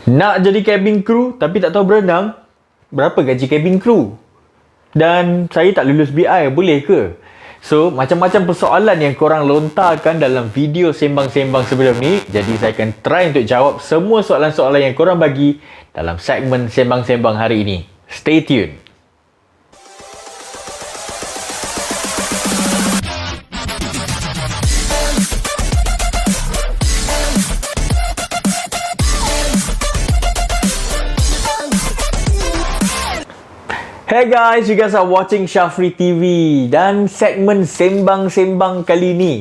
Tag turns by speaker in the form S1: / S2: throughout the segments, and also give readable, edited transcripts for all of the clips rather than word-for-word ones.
S1: Nak jadi cabin crew tapi tak tahu berenang? Berapa gaji cabin crew? Dan saya tak lulus BI, boleh ke? So, macam-macam persoalan yang korang lontarkan dalam video sembang-sembang sebelum ni. Jadi, saya akan try untuk jawab semua soalan-soalan yang korang bagi dalam segmen sembang-sembang hari ini. Stay tuned. Hey guys, you guys are watching Syafri TV dan segmen sembang-sembang kali ni.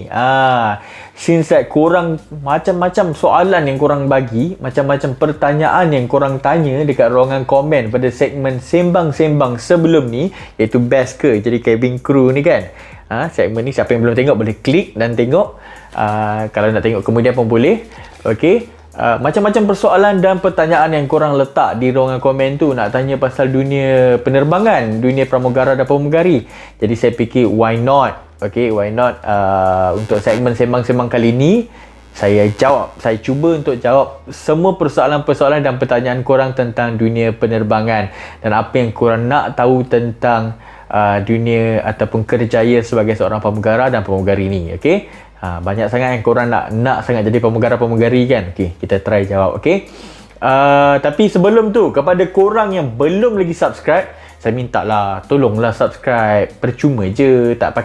S1: Since korang macam-macam soalan yang korang bagi, macam-macam pertanyaan yang korang tanya dekat ruangan komen pada segmen sembang-sembang sebelum ni, iaitu best ke jadi cabin crew ni kan? Segmen ni siapa yang belum tengok boleh klik dan tengok. Kalau nak tengok kemudian pun boleh. Okay. Macam-macam persoalan dan pertanyaan yang korang letak di ruangan komen tu nak tanya pasal dunia penerbangan, dunia pramugara dan pramugari. Jadi saya fikir why not? Okay, why not? Untuk segmen sembang-sembang kali ni saya cuba untuk jawab semua persoalan-persoalan dan pertanyaan korang tentang dunia penerbangan dan apa yang korang nak tahu tentang dunia ataupun kerjaya sebagai seorang pramugara dan pramugari ni. Okay. Banyak sangat yang korang nak sangat jadi pramugara-pramugari kan. Okay, kita try jawab. Okay. Tapi sebelum tu, kepada korang yang belum lagi subscribe, saya minta lah, tolonglah subscribe. Percuma je, tak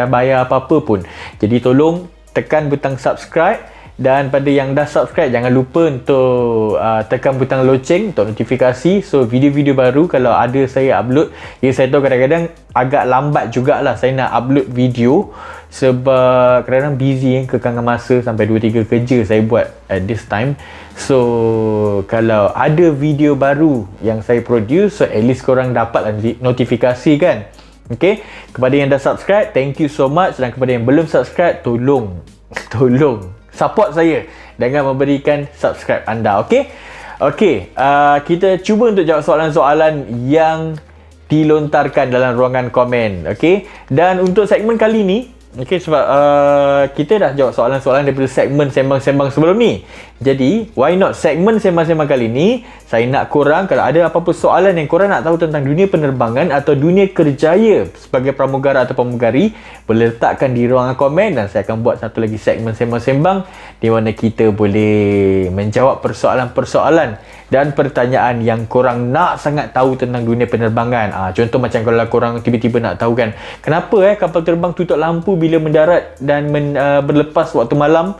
S1: bayar apa-apa pun. Jadi tolong tekan butang subscribe. Dan pada yang dah subscribe, jangan lupa untuk tekan butang loceng untuk notifikasi. So video-video baru kalau ada saya upload. Ya, saya tahu kadang-kadang agak lambat jugalah saya nak upload video sebab kadang-kadang busy kekangan masa sampai 2-3 kerja saya buat at this time. So kalau ada video baru yang saya produce, so at least korang dapat notifikasi kan. Okay, kepada yang dah subscribe, thank you so much. Dan kepada yang belum subscribe, tolong support saya dengan memberikan subscribe anda. Okay, kita cuba untuk jawab soalan-soalan yang dilontarkan dalam ruangan komen. Okay, dan untuk segmen kali ni, okay, sebab kita dah jawab soalan-soalan daripada segmen sembang-sembang sebelum ni. Jadi, why not segmen sembang-sembang kali ni, saya nak korang, kalau ada apa-apa soalan yang korang nak tahu tentang dunia penerbangan atau dunia kerjaya sebagai pramugara atau pramugari, boleh letakkan di ruangan komen dan saya akan buat satu lagi segmen sembang-sembang di mana kita boleh menjawab persoalan-persoalan dan pertanyaan yang korang nak sangat tahu tentang dunia penerbangan. Contoh macam kalau korang tiba-tiba nak tahu kan, kenapa kapal terbang tutup lampu bila mendarat dan berlepas waktu malam?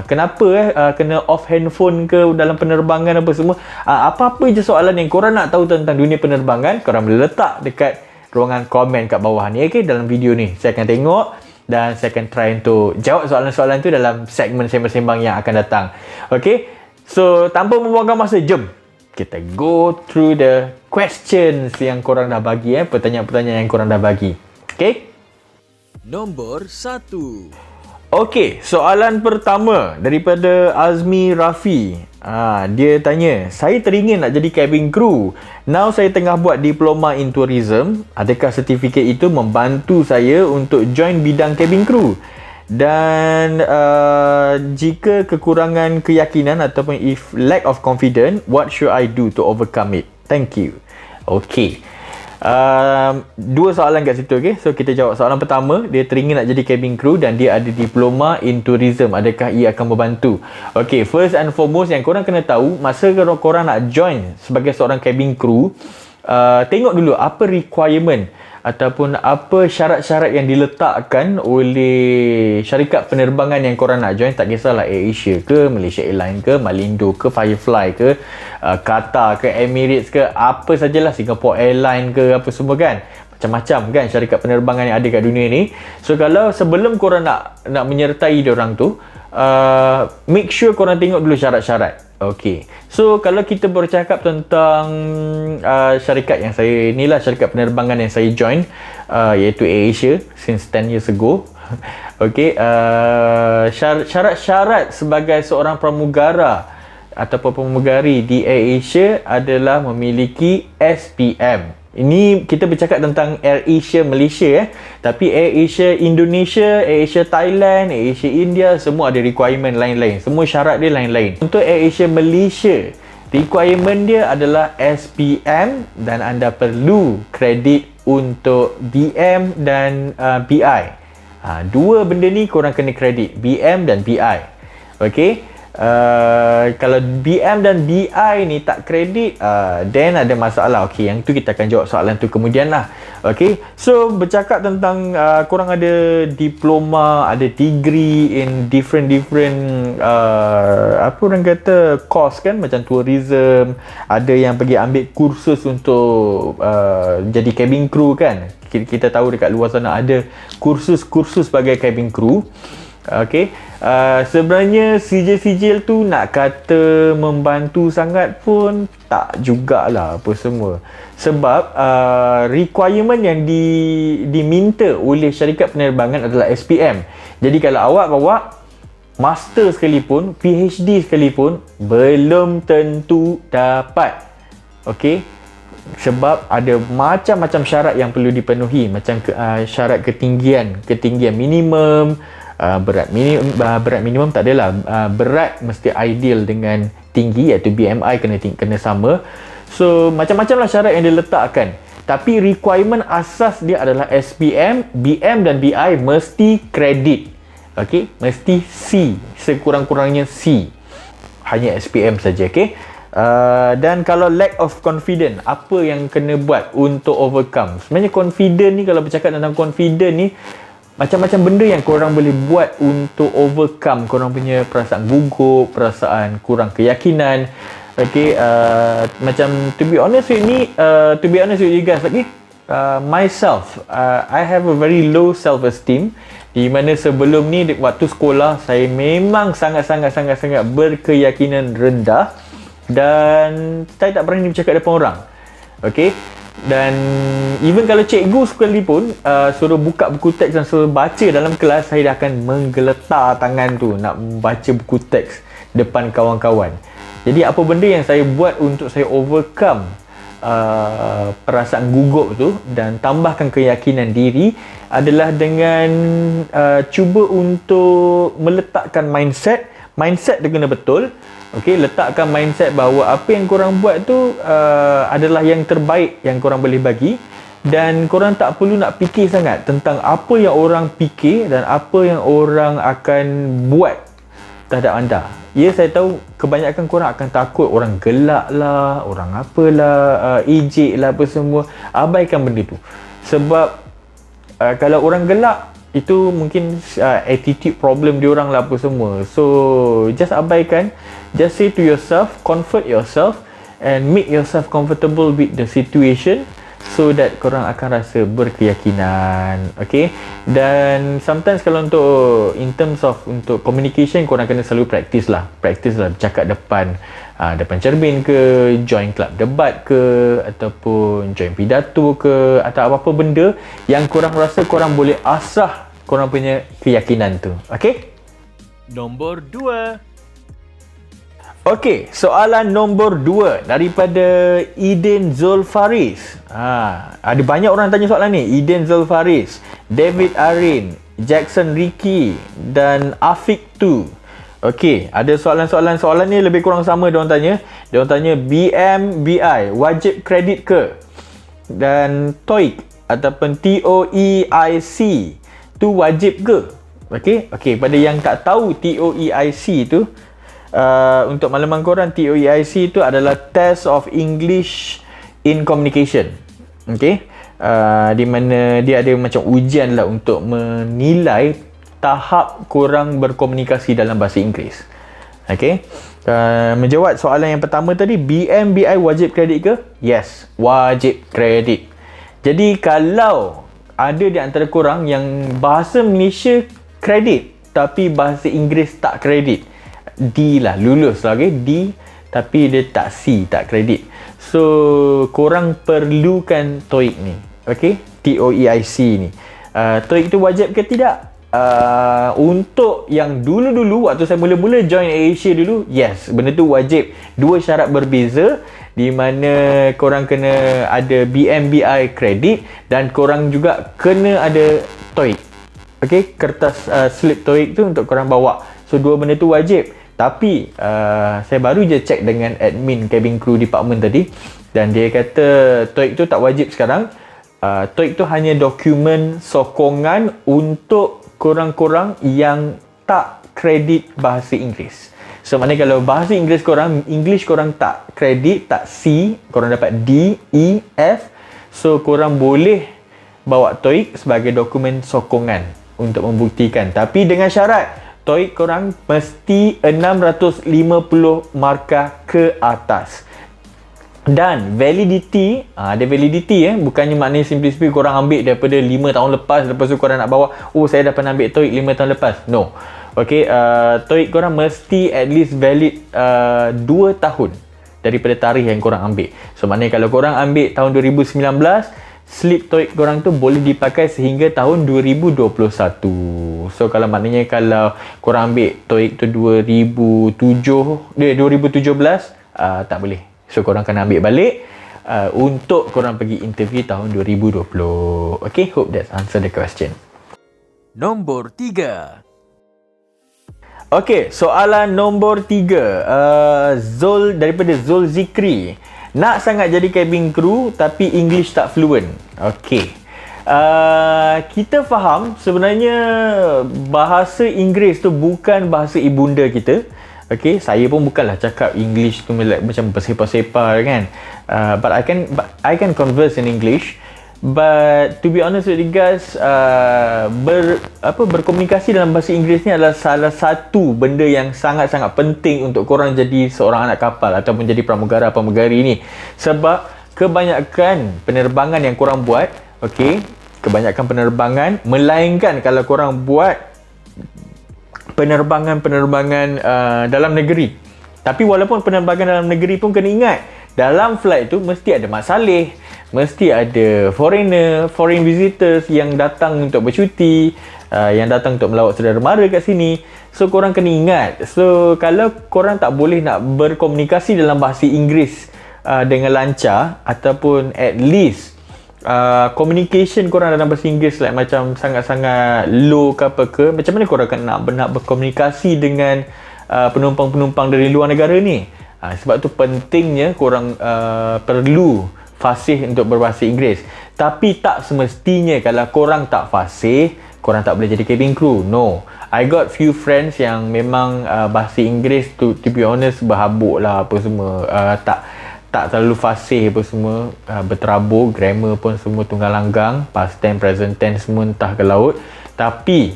S1: Kenapa kena off handphone ke dalam penerbangan apa semua? Apa-apa je soalan yang korang nak tahu tentang dunia penerbangan, korang boleh letak dekat ruangan komen kat bawah ni. Okay, dalam video ni saya akan tengok dan saya akan try untuk jawab soalan-soalan tu dalam segmen sembang-sembang yang akan datang. Okay, so tanpa membuangkan masa, jom kita go through the questions yang korang dah bagi, pertanyaan-pertanyaan yang korang dah bagi. Okay,
S2: Nombor 1.
S1: Okey, soalan pertama daripada Azmi Rafi. Dia tanya, saya teringin nak jadi cabin crew. Now saya tengah buat diploma in tourism. Adakah sertifikat itu membantu saya untuk join bidang cabin crew? Dan jika kekurangan keyakinan ataupun if lack of confidence, what should I do to overcome it? Thank you. Okey. Dua soalan kat situ. Okay? So kita jawab soalan pertama. Dia teringin nak jadi cabin crew dan dia ada diploma in tourism. Adakah ia akan membantu? Okay, first and foremost yang korang kena tahu, masa korang nak join sebagai seorang cabin crew, tengok dulu apa requirement ataupun apa syarat-syarat yang diletakkan oleh syarikat penerbangan yang korang nak join. Tak kisahlah AirAsia ke, Malaysia Airlines ke, Malindo ke, Firefly ke, Qatar ke, Emirates ke, apa sajalah, Singapore Airlines ke, apa semua kan. Macam-macam kan syarikat penerbangan yang ada kat dunia ni. So kalau sebelum korang nak menyertai diorang tu, make sure korang tengok dulu syarat-syarat. Okay, so kalau kita bercakap tentang syarikat yang saya inilah, syarikat penerbangan yang saya join, iaitu AirAsia since 10 years ago. Okay, syarat-syarat sebagai seorang pramugara ataupun pramugari di AirAsia adalah memiliki SPM. Ini kita bercakap tentang AirAsia Malaysia tapi AirAsia Indonesia, AirAsia Thailand, AirAsia India semua ada requirement lain-lain. Semua syarat dia lain-lain. Untuk AirAsia Malaysia, Requirement dia adalah SPM dan anda perlu kredit untuk BM dan BI. Dua benda ni korang kena kredit, BM dan BI. Okey. Kalau BM dan BI ni tak kredit, then ada masalah. Okey, yang tu kita akan jawab soalan tu kemudian lah. Okey, so bercakap tentang korang ada diploma, ada degree in different apa orang kata, course kan, macam tourism, ada yang pergi ambil kursus untuk jadi cabin crew kan. Kita tahu dekat luar sana ada kursus-kursus sebagai cabin crew. Okey, sebenarnya sijil-sijil tu nak kata membantu sangat pun tak jugalah apa semua. Sebab requirement yang diminta oleh syarikat penerbangan adalah SPM. Jadi kalau awak bawa master sekalipun, PhD sekalipun, belum tentu dapat. Okey, sebab ada macam-macam syarat yang perlu dipenuhi, macam syarat ketinggian minimum. Berat minimum tak adalah, berat mesti ideal dengan tinggi, iaitu BMI kena sama. So macam-macam lah syarat yang diletakkan, tapi requirement asas dia adalah SPM, BM dan BI mesti kredit. Okey, mesti C, sekurang-kurangnya C, hanya SPM saja. Okey. Dan kalau lack of confidence, apa yang kena buat untuk overcome? Sebenarnya confident ni, kalau bercakap tentang confident ni, macam-macam benda yang korang boleh buat untuk overcome korang punya perasaan gugup, perasaan kurang keyakinan. Okay, macam to be honest with you guys, okay, myself, I have a very low self-esteem, di mana sebelum ni waktu sekolah saya memang sangat-sangat berkeyakinan rendah dan saya tak berani bercakap depan orang. Okay, dan even kalau cikgu sekalipun suruh buka buku teks dan suruh baca dalam kelas, saya dah akan menggeletar tangan tu nak baca buku teks depan kawan-kawan. Jadi apa benda yang saya buat untuk saya overcome perasaan gugup tu dan tambahkan keyakinan diri adalah dengan cuba untuk meletakkan mindset tu kena betul. Okey, letakkan mindset bahawa apa yang korang buat tu adalah yang terbaik yang korang boleh bagi, dan korang tak perlu nak fikir sangat tentang apa yang orang fikir dan apa yang orang akan buat terhadap anda. Ya, saya tahu kebanyakan korang akan takut orang gelak lah, orang apalah, ejek lah apa semua. Abaikan benda tu. Sebab kalau orang gelak, itu mungkin attitude problem diorang lah apa semua. So just abaikan. Just say to yourself, comfort yourself and make yourself comfortable with the situation, so that korang akan rasa berkeyakinan. Okay. Dan sometimes kalau untuk in terms of untuk communication, korang kena selalu practice lah bercakap depan cermin ke, join club debat ke, ataupun join pidato ke, atau apa-apa benda yang korang rasa korang boleh asah korang punya keyakinan tu. Okay.
S2: Nombor 2.
S1: Okey, soalan nombor 2 daripada Eden Zulfaris. Ada banyak orang tanya soalan ni. Eden Zulfaris, David Arin, Jackson Ricky dan Afiq tu. Okey, ada soalan ni lebih kurang sama diorang tanya. Diorang tanya BM, BI wajib kredit ke? Dan TOEIC ataupun TOEIC tu wajib ke? Okey, pada yang tak tahu TOEIC tu, untuk makluman korang, TOEIC itu adalah Test of English in Communication. Okay, di mana dia ada macam ujian lah untuk menilai tahap korang berkomunikasi dalam bahasa Inggeris. Okay, menjawab soalan yang pertama tadi, BM, BI wajib kredit ke? Yes, wajib kredit. Jadi kalau ada di antara korang yang bahasa Malaysia kredit tapi bahasa Inggeris tak kredit, D lah, lulus lah, okay? D, tapi dia tak C, tak kredit. So korang perlukan TOEIC ni, okay? TOEIC ni. TOEIC tu wajib ke tidak? Untuk yang dulu-dulu waktu saya mula-mula join AirAsia dulu, yes, benda tu wajib. Dua syarat berbeza, di mana korang kena ada BMBI kredit dan korang juga kena ada TOEIC. Okay, kertas slip TOEIC tu untuk korang bawa. So dua benda tu wajib. Tapi saya baru je check dengan admin cabin crew department tadi, dan dia kata TOEIC tu tak wajib sekarang. TOEIC tu hanya dokumen sokongan untuk korang-korang yang tak kredit bahasa Inggeris. So maknanya kalau bahasa Inggeris korang, English korang tak kredit, tak C, korang dapat D, E, F, so korang boleh bawa TOEIC sebagai dokumen sokongan untuk membuktikan. Tapi dengan syarat TOEIC korang mesti 650 markah ke atas. Dan validity, ada validity bukannya maknanya simply korang ambil daripada 5 tahun lepas tu korang nak bawa, saya dah pernah ambil TOEIC 5 tahun lepas. No. Okay, TOEIC korang mesti at least valid 2 tahun daripada tarikh yang korang ambil. So maknanya kalau korang ambil tahun 2019, slip TOEIC korang tu boleh dipakai sehingga tahun 2021. So kalau maknanya kalau korang ambil TOEIC tu 2017, tak boleh. So korang kena ambil balik untuk korang pergi interview tahun 2020. Okay, hope that answer the question.
S2: Nombor 3.
S1: Okay, soalan nombor 3. Zul, daripada Zul Zikri. Nak sangat jadi cabin crew tapi English tak fluent. Okay. Kita faham sebenarnya bahasa Inggeris tu bukan bahasa ibunda kita. Okay, saya pun bukanlah cakap English tu macam bersepah-sepah kan. But I can converse in English. But to be honest with you guys, berkomunikasi dalam bahasa Inggeris ni adalah salah satu benda yang sangat-sangat penting untuk korang jadi seorang anak kapal ataupun jadi pramugara-pramugari ni. Sebab kebanyakan penerbangan yang korang buat, okay, kebanyakan penerbangan, melainkan kalau korang buat penerbangan-penerbangan dalam negeri. Tapi walaupun penerbangan dalam negeri pun kena ingat, dalam flight tu mesti ada mak saleh, mesti ada foreign visitors yang datang untuk bercuti, yang datang untuk melawat saudara mara kat sini. So korang kena ingat, so kalau korang tak boleh nak berkomunikasi dalam bahasa Inggeris dengan lancar, ataupun at least communication korang dalam bahasa Inggeris like macam sangat-sangat low ke apa ke, macam mana korang nak berkomunikasi dengan penumpang-penumpang dari luar negara ni? Sebab tu pentingnya korang perlu fasih untuk berbahasa Inggeris. Tapi tak semestinya kalau korang tak fasih, korang tak boleh jadi cabin crew. No. I got few friends yang memang bahasa Inggeris tu, to be honest, berhabuk lah apa semua. Tak terlalu fasih apa semua, berterabur, grammar pun semua tunggal langgang, past tense, present tense semua entah ke laut. Tapi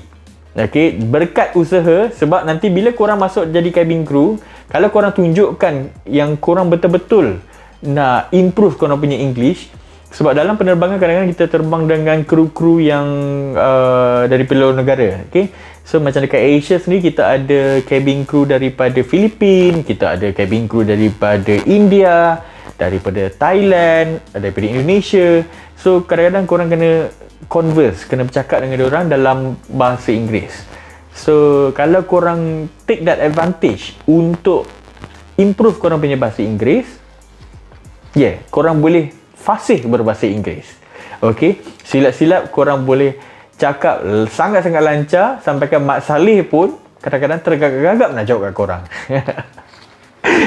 S1: okay, berkat usaha, sebab nanti bila korang masuk jadi cabin crew, kalau korang tunjukkan yang korang betul-betul nak improve korang punya English, sebab dalam penerbangan kadang-kadang kita terbang dengan kru-kru yang dari luar negara. Okay? So macam dekat Asia sendiri kita ada cabin crew daripada Filipina, kita ada cabin crew daripada India, daripada Thailand, daripada Indonesia. So kadang-kadang korang kena converse, kena bercakap dengan diorang dalam bahasa Inggeris. So kalau korang take that advantage untuk improve korang punya bahasa Inggeris, korang boleh fasih berbahasa Inggeris. Okay, silap-silap korang boleh cakap sangat-sangat lancar, sampaikan Mak Saleh pun kadang-kadang tergagap-gagap nak jawab kat korang.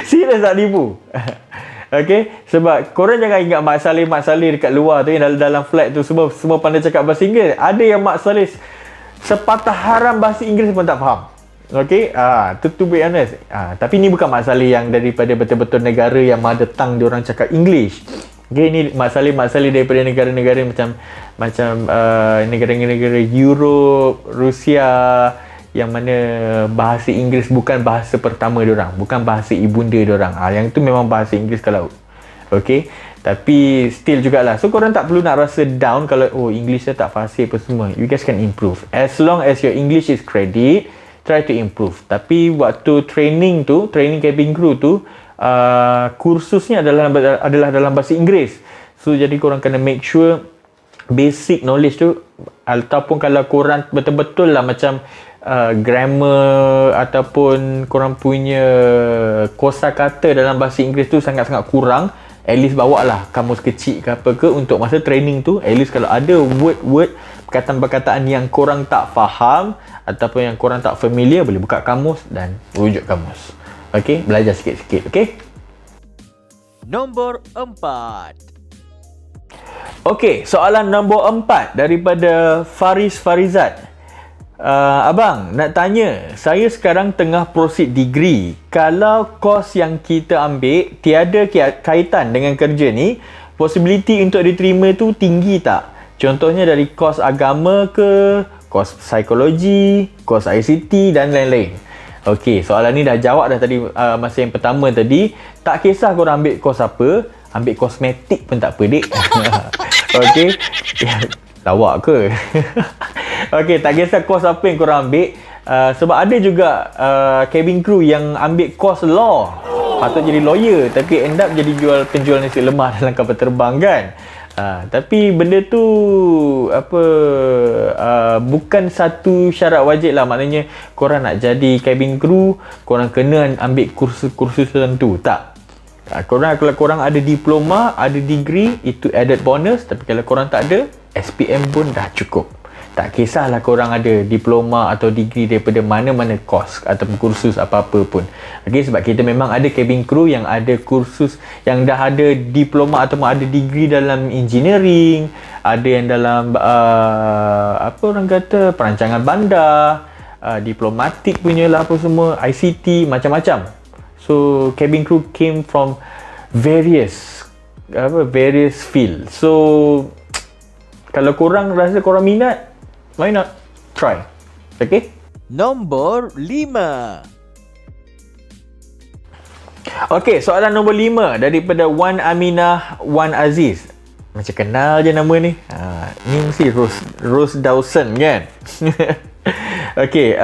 S1: Serius tak tipu. Okay, sebab korang jangan ingat Mak Saleh dekat luar tu, yang dalam flight tu semua pandai cakap bahasa Inggeris. Ada yang Mak Saleh sepatah haram bahasa Inggeris pun tak faham. Okay, to be honest. Tapi ni bukan Mak Saleh yang daripada betul-betul negara yang mother tongue diorang cakap English. Okay, ni Mak Saleh daripada negara-negara macam negara-negara Europe, Rusia, yang mana bahasa Inggeris bukan bahasa pertama diorang, bukan bahasa ibunda diorang. Yang tu memang bahasa Inggeris ke laut. Okay, tapi still jugalah. So korang tak perlu nak rasa down kalau English dia tak fasih apa semua. You guys can improve. As long as your English is credit, try to improve. Tapi waktu training cabin crew tu, kursusnya adalah dalam bahasa Inggeris. So jadi korang kena make sure basic knowledge tu, ataupun kalau korang betul-betul lah macam grammar ataupun korang punya kosakata dalam bahasa Inggeris tu sangat-sangat kurang, at least bawa lah kamus kecil ke apa ke untuk masa training tu. At least kalau ada word perkataan-perkataan yang korang tak faham ataupun yang korang tak familiar, boleh buka kamus dan rujuk kamus. Okey, belajar sikit-sikit. Okey.
S2: Nombor 4.
S1: Okey, soalan nombor 4 daripada Faris Farizat. Abang, nak tanya, saya sekarang tengah proceed degree. Kalau kos yang kita ambil tiada kaitan dengan kerja ni, possibility untuk diterima tu tinggi tak? Contohnya dari kos agama ke, kos psikologi, kos ICT dan lain-lain. Okey, soalan ni dah jawab dah tadi, masa yang pertama tadi. Tak kisah korang ambil kos apa, ambil kosmetik pun tak apa, dik. Okey. Lawak ke? Okey, tak kisah kos apa yang korang ambil. Sebab ada juga cabin crew yang ambil kos law. Patut jadi lawyer tapi end up jadi penjual nasi lemak dalam kapal terbang kan. Tapi benda tu bukan satu syarat wajib lah. Maknanya korang nak jadi cabin crew, korang kena ambil kursus tertentu. Tak. Kalau korang ada diploma, ada degree, itu added bonus. Tapi kalau korang tak ada, SPM pun dah cukup. Tak kisahlah korang ada diploma atau degree daripada mana-mana kos atau kursus apa-apa pun. Okay, sebab kita memang ada cabin crew yang ada kursus, yang dah ada diploma atau ada degree dalam engineering, ada yang dalam orang kata perancangan bandar, diplomatik punya lah apa semua, ICT, macam-macam. So cabin crew came from various field. So kalau korang rasa korang minat, why not try? Okay?
S2: Nombor 5.
S1: Okay, soalan nombor 5 daripada Wan Aminah Wan Aziz. Macam kenal je nama ni. Ni mesti Rose Dawson kan? Okay,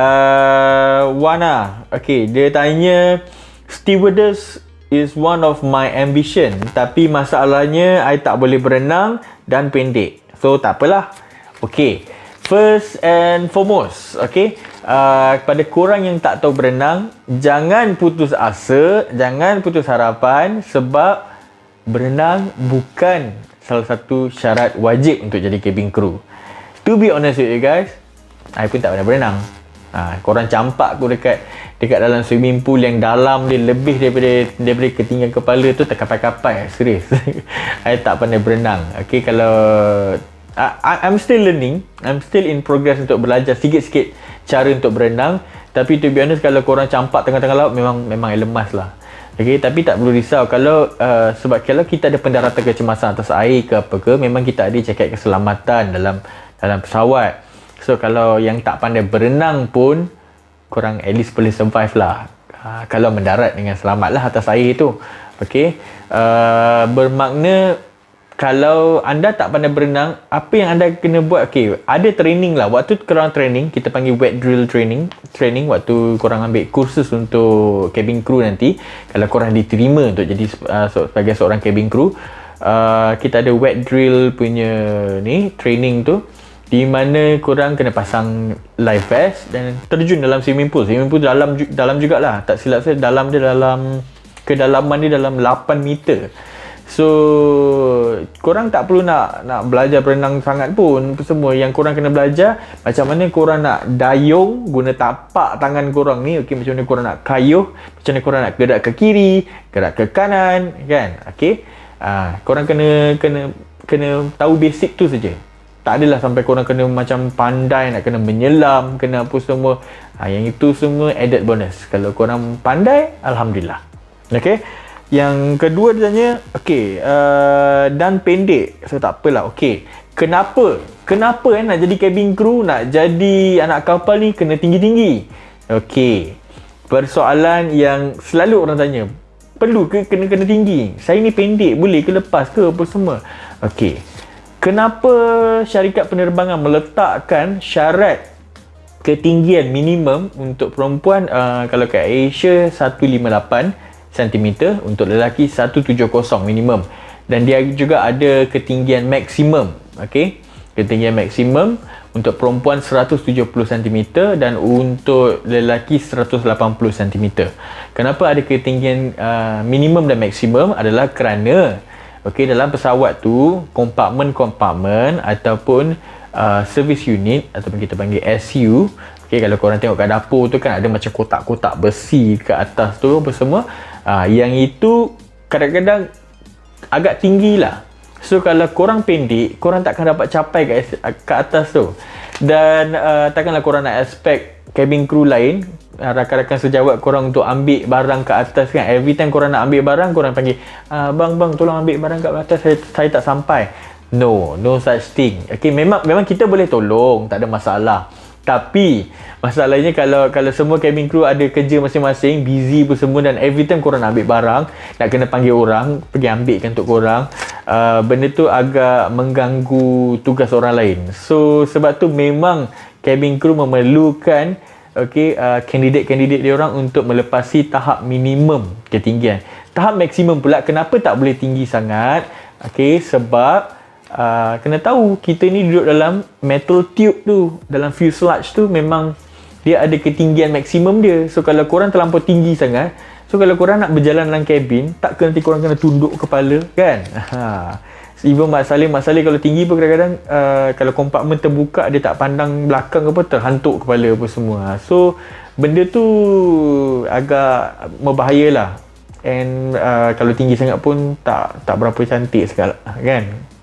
S1: Wana. Okay, dia tanya, stewardess is one of my ambition, tapi masalahnya I tak boleh berenang dan pendek. So tak apalah. Okay, first and foremost, okay, kepada korang yang tak tahu berenang, jangan putus asa, jangan putus harapan, sebab berenang bukan salah satu syarat wajib untuk jadi cabin crew. To be honest with you guys, I pun tak pernah berenang. Korang campak aku dekat dalam swimming pool yang dalam dia lebih daripada ketinggian kepala tu, terkapai-kapai, serius. I tak pandai berenang. Okay, kalau I'm still learning, I'm still in progress untuk belajar sikit-sikit cara untuk berenang. Tapi to be honest, kalau korang campak tengah-tengah laut, memang lemas lah. Okay, tapi tak perlu risau sebab kalau kita ada pendaratan kecemasan atas air ke apa ke, memang kita ada jaket keselamatan dalam pesawat. So kalau yang tak pandai berenang pun, korang at least boleh survive lah, kalau mendarat dengan selamat lah atas air tu. Okay, bermakna kalau anda tak pandai berenang, apa yang anda kena buat? Okay, ada training lah. Waktu korang training, kita panggil wet drill training waktu korang ambil kursus untuk cabin crew nanti. Kalau korang diterima untuk jadi sebagai seorang cabin crew, kita ada wet drill punya training tu, di mana korang kena pasang life vest dan terjun dalam swimming pool. Swimming pool dalam jugalah. Tak silap saya, kedalaman dia dalam 8 meter. So korang tak perlu nak belajar berenang sangat pun. Semua yang korang kena belajar, macam mana korang nak dayung guna tapak tangan korang ni. Okay, macam mana korang nak kayuh, macam mana korang nak gerak ke kiri, gerak ke kanan, kan? Okay, korang kena tahu basic tu saja. Tak adalah sampai korang kena macam pandai nak kena menyelam, kena apa semua. Yang itu semua added bonus. Kalau korang pandai, alhamdulillah. Okay, yang kedua dia tanya, okay, dan pendek. So tak apalah. Okay, kenapa nak jadi cabin crew, nak jadi anak kapal ni kena tinggi-tinggi? Okay, persoalan yang selalu orang tanya, perlu ke kena tinggi? Saya ni pendek, boleh ke lepas ke apa semua? Okay, kenapa syarikat penerbangan meletakkan syarat ketinggian minimum untuk perempuan, kalau kat Asia 158 cm, untuk lelaki 170 minimum, dan dia juga ada ketinggian maksimum. Okey, ketinggian maksimum untuk perempuan 170 cm dan untuk lelaki 180 cm. Kenapa ada ketinggian minimum dan maksimum? Adalah kerana dalam pesawat tu, kompartmen ataupun service unit ataupun kita panggil SU. Okay, kalau korang tengok kat dapur tu kan ada macam kotak-kotak besi kat atas tu apa semua. Yang itu kadang-kadang agak tinggi lah. So kalau korang pendek, korang takkan dapat capai kat atas tu. Dan takkanlah korang nak expect cabin crew lain, rakan-rakan sejawat korang untuk ambil barang kat atas kan. Every time korang nak ambil barang, korang panggil, bang tolong ambil barang kat atas, saya tak sampai. No such thing. Okay, memang kita boleh tolong, tak ada masalah. Tapi masalahnya kalau semua cabin crew ada kerja masing-masing, busy pun semua, dan every time korang nak ambil barang, nak kena panggil orang pergi ambilkan untuk korang, benda tu agak mengganggu tugas orang lain. So sebab tu memang cabin crew memerlukan kandidat-kandidat dia orang untuk melepasi tahap minimum ketinggian. Tahap maksimum pula kenapa tak boleh tinggi sangat? Sebab kena tahu kita ni duduk dalam metal tube tu, dalam fuselage tu memang dia ada ketinggian maksimum dia. So kalau korang terlampau tinggi sangat, so kalau korang nak berjalan dalam kabin, tak ke nanti korang kena tunduk kepala kan. Even Mak Saleh kalau tinggi pun kadang-kadang kalau kompartmen terbuka, dia tak pandang belakang ke apa, terhantuk kepala apa semua. So benda tu agak membahayalah. And kalau tinggi sangat pun tak berapa cantik sekali kan.